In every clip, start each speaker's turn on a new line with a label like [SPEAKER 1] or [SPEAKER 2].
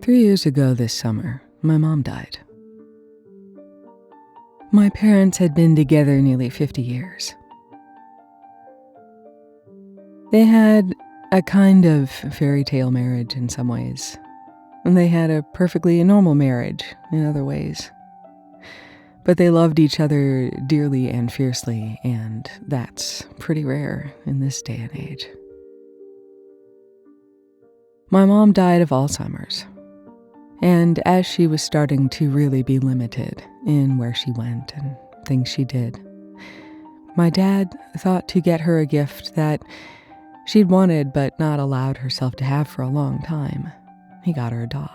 [SPEAKER 1] 3 years ago this summer, my mom died. My parents had been together nearly 50 years. They had a kind of fairy tale marriage in some ways, and they had a perfectly normal marriage in other ways. But they loved each other dearly and fiercely, and that's pretty rare in this day and age. My mom died of Alzheimer's, and as she was starting to really be limited in where she went and things she did, my dad thought to get her a gift that she'd wanted but not allowed herself to have for a long time. He got her a dog.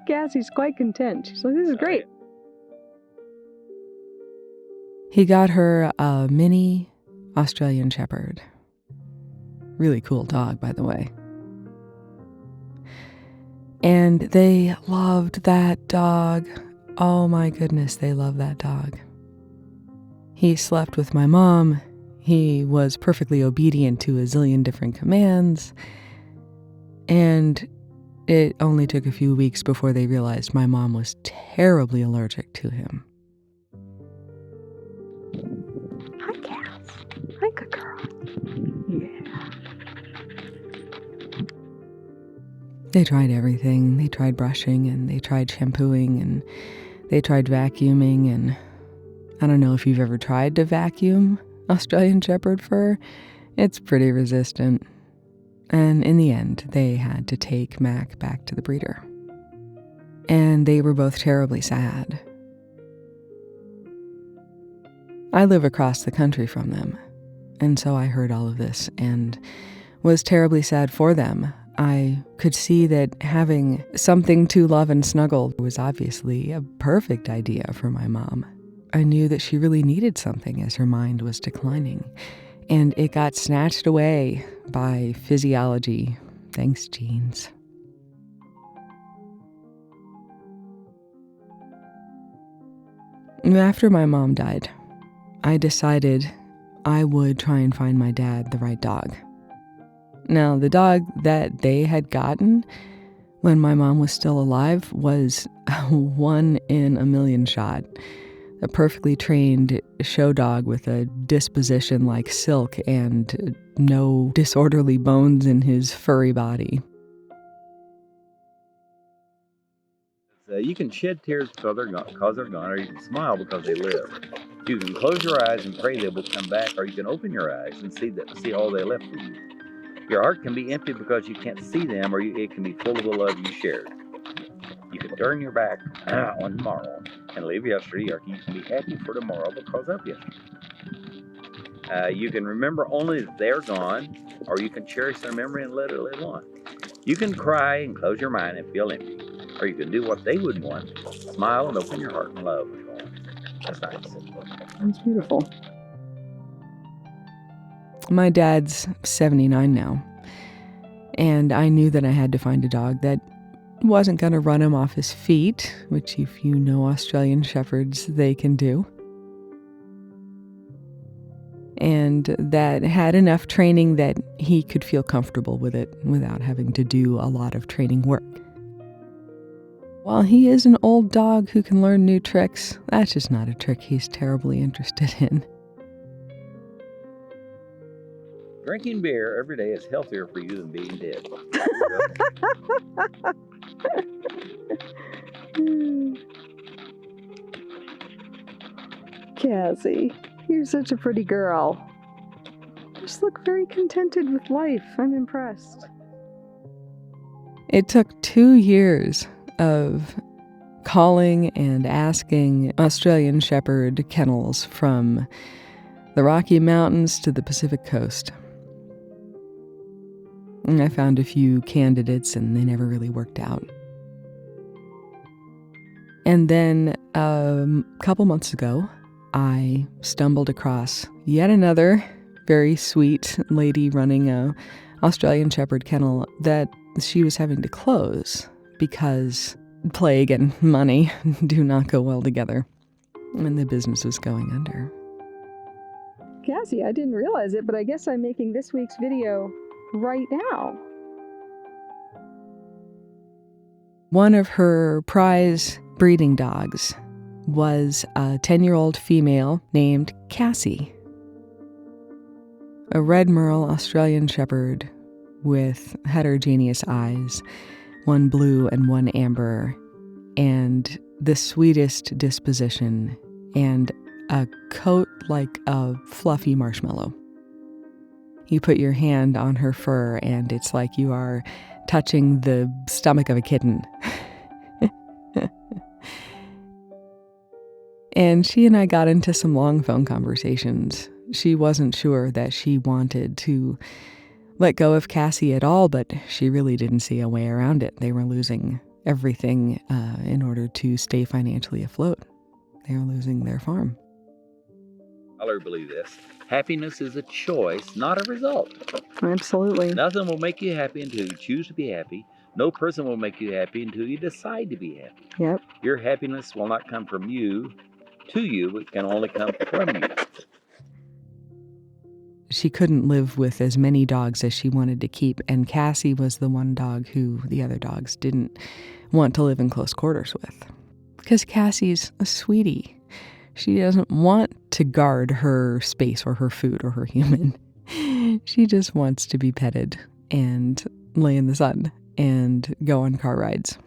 [SPEAKER 2] Cassie's quite content. She's like, this is great.
[SPEAKER 1] He got her a mini Australian Shepherd. Really cool dog, by the way. And they loved that dog. Oh my goodness, they love that dog. He slept with my mom. He was perfectly obedient to a zillion different commands. And it only took a few weeks before they realized my mom was terribly allergic to him.
[SPEAKER 2] Hi, Cass. Hi, good girl. Yeah.
[SPEAKER 1] They tried everything. They tried brushing, and they tried shampooing, and they tried vacuuming, and I don't know if you've ever tried to vacuum Australian Shepherd fur. It's pretty resistant. And in the end, they had to take Mac back to the breeder. And they were both terribly sad. I live across the country from them, and so I heard all of this and was terribly sad for them. I could see that having something to love and snuggle was obviously a perfect idea for my mom. I knew that she really needed something as her mind was declining, and it got snatched away by physiology. Thanks, genes. After my mom died, I decided I would try and find my dad the right dog. Now, the dog that they had gotten when my mom was still alive was a 1 in a million shot. A perfectly trained show dog with a disposition like silk and no disorderly bones in his furry body.
[SPEAKER 3] You can shed tears because they're gone, or you can smile because they live. You can close your eyes and pray they will come back, or you can open your eyes and see all they left for you. Your heart can be empty because you can't see them, or it can be full of the love you shared. You can turn your back on tomorrow and leave yesterday, or you can be happy for tomorrow because of yesterday. You can remember only that they're gone, or you can cherish their memory and let it live on. You can cry and close your mind and feel empty, or you can do what they would want, smile and open your heart and love. That's nice.
[SPEAKER 2] That's beautiful.
[SPEAKER 1] My dad's 79 now, and I knew that I had to find a dog that wasn't going to run him off his feet, which if you know Australian Shepherds, they can do, and that had enough training that he could feel comfortable with it without having to do a lot of training work. While he is an old dog who can learn new tricks, that's just not a trick he's terribly interested in.
[SPEAKER 3] Drinking beer every day is healthier for you than being dead.
[SPEAKER 2] Cassie, you're such a pretty girl. You just look very contented with life. I'm impressed.
[SPEAKER 1] It took 2 years of calling and asking Australian Shepherd kennels from the Rocky Mountains to the Pacific Coast. And I found a few candidates and they never really worked out. And then a couple months ago, I stumbled across yet another very sweet lady running a Australian Shepherd kennel that she was having to close because plague and money do not go well together, and the business was going under.
[SPEAKER 2] Cassie, I didn't realize it, but I guess I'm making this week's video right now.
[SPEAKER 1] One of her prize breeding dogs was a 10-year-old female named Cassie, a red merle Australian shepherd with heterogeneous eyes, one blue and one amber, and the sweetest disposition, and a coat like a fluffy marshmallow. You put your hand on her fur and it's like you are touching the stomach of a kitten. And she and I got into some long phone conversations. She wasn't sure that she wanted to let go of Cassie at all, but she really didn't see a way around it. They were losing everything in order to stay financially afloat. They were losing their farm.
[SPEAKER 3] I believe this. Happiness is a choice, not a result.
[SPEAKER 2] Absolutely.
[SPEAKER 3] Nothing will make you happy until you choose to be happy. No person will make you happy until you decide to be happy.
[SPEAKER 2] Yep.
[SPEAKER 3] Your happiness will not come from you to you. It can only come from you.
[SPEAKER 1] She couldn't live with as many dogs as she wanted to keep, and Cassie was the one dog who the other dogs didn't want to live in close quarters with. Because Cassie's a sweetie. She doesn't want to guard her space or her food or her human. She just wants to be petted and lay in the sun and go on car rides.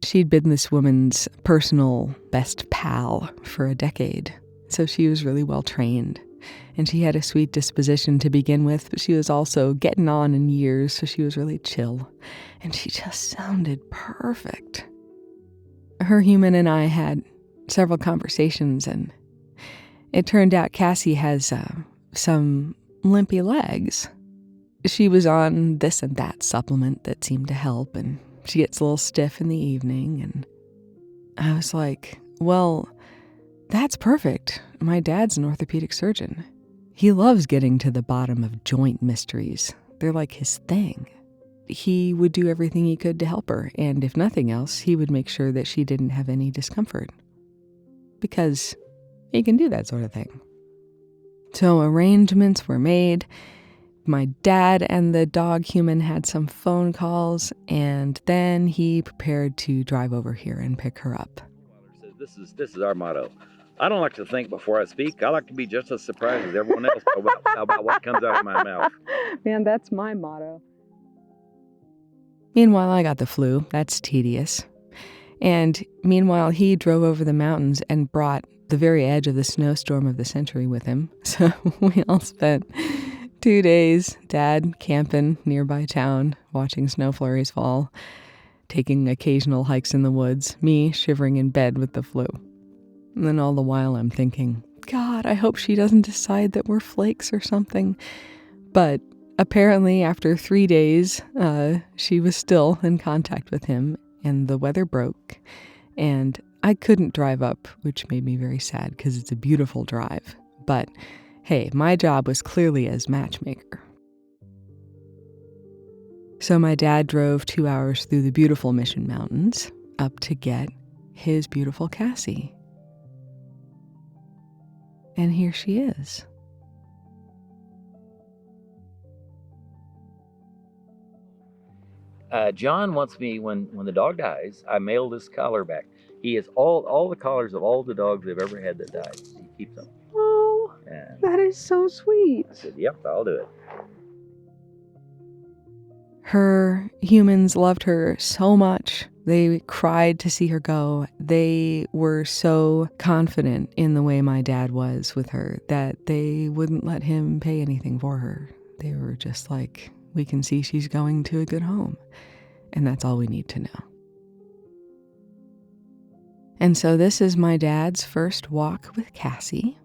[SPEAKER 1] She'd been this woman's personal best pal for a decade, so she was really well trained. And she had a sweet disposition to begin with, but she was also getting on in years, so she was really chill. And she just sounded perfect. Her human and I had several conversations, and it turned out Cassie has some limpy legs. She was on this and that supplement that seemed to help, and she gets a little stiff in the evening, and I was like, well, that's perfect. My dad's an orthopedic surgeon. He loves getting to the bottom of joint mysteries. They're like his thing. He would do everything he could to help her, and if nothing else, he would make sure that she didn't have any discomfort. Because he can do that sort of thing. So arrangements were made. My dad and the dog human had some phone calls, and then he prepared to drive over here and pick her up.
[SPEAKER 3] This is our motto. I don't like to think before I speak. I like to be just as surprised as everyone else about what comes out of my mouth.
[SPEAKER 2] Man, that's my motto.
[SPEAKER 1] Meanwhile, I got the flu. That's tedious. And meanwhile, he drove over the mountains and brought the very edge of the snowstorm of the century with him. So we all spent 2 days, Dad camping nearby town, watching snow flurries fall, taking occasional hikes in the woods, me shivering in bed with the flu. And then all the while I'm thinking, God, I hope she doesn't decide that we're flakes or something. But apparently after 3 days, she was still in contact with him, and the weather broke, and I couldn't drive up, which made me very sad because it's a beautiful drive. But hey, my job was clearly as matchmaker. So my dad drove 2 hours through the beautiful Mission Mountains up to get his beautiful Cassie. And here she is.
[SPEAKER 3] John wants me, when the dog dies, I mail this collar back. He has all the collars of all the dogs they've ever had that died. He keeps them.
[SPEAKER 2] Oh,
[SPEAKER 3] And
[SPEAKER 2] that is so sweet.
[SPEAKER 3] I said, yep, I'll do it.
[SPEAKER 1] Her humans loved her so much. They cried to see her go. They were so confident in the way my dad was with her that they wouldn't let him pay anything for her. They were just like, we can see she's going to a good home, and that's all we need to know. And so this is my dad's first walk with Cassie,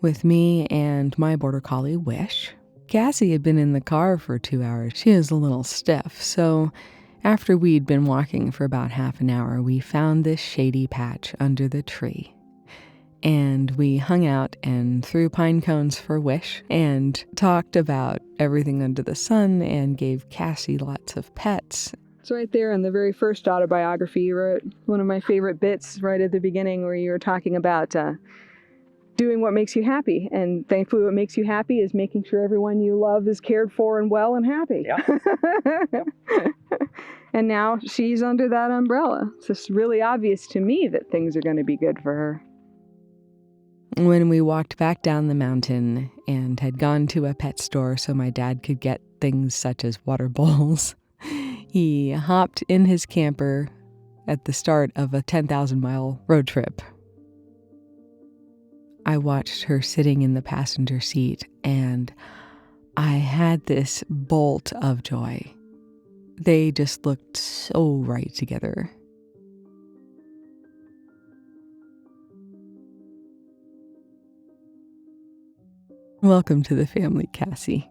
[SPEAKER 1] with me and my border collie, Wish. Cassie had been in the car for 2 hours. She was a little stiff, so after we'd been walking for about half an hour, we found this shady patch under the tree. And we hung out and threw pine cones for Wish and talked about everything under the sun and gave Cassie lots of pets.
[SPEAKER 2] It's right there in the very first autobiography you wrote. One of my favorite bits right at the beginning where you were talking about doing what makes you happy. And thankfully, what makes you happy is making sure everyone you love is cared for and well and happy.
[SPEAKER 3] Yeah.
[SPEAKER 2] And now she's under that umbrella. It's just really obvious to me that things are going to be good for her.
[SPEAKER 1] When we walked back down the mountain and had gone to a pet store so my dad could get things such as water bowls, he hopped in his camper at the start of a 10,000-mile road trip. I watched her sitting in the passenger seat, and I had this bolt of joy. They just looked so right together. Welcome to the family, Cassie.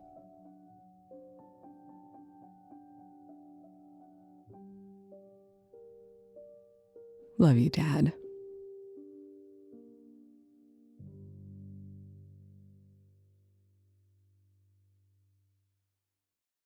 [SPEAKER 1] Love you, Dad.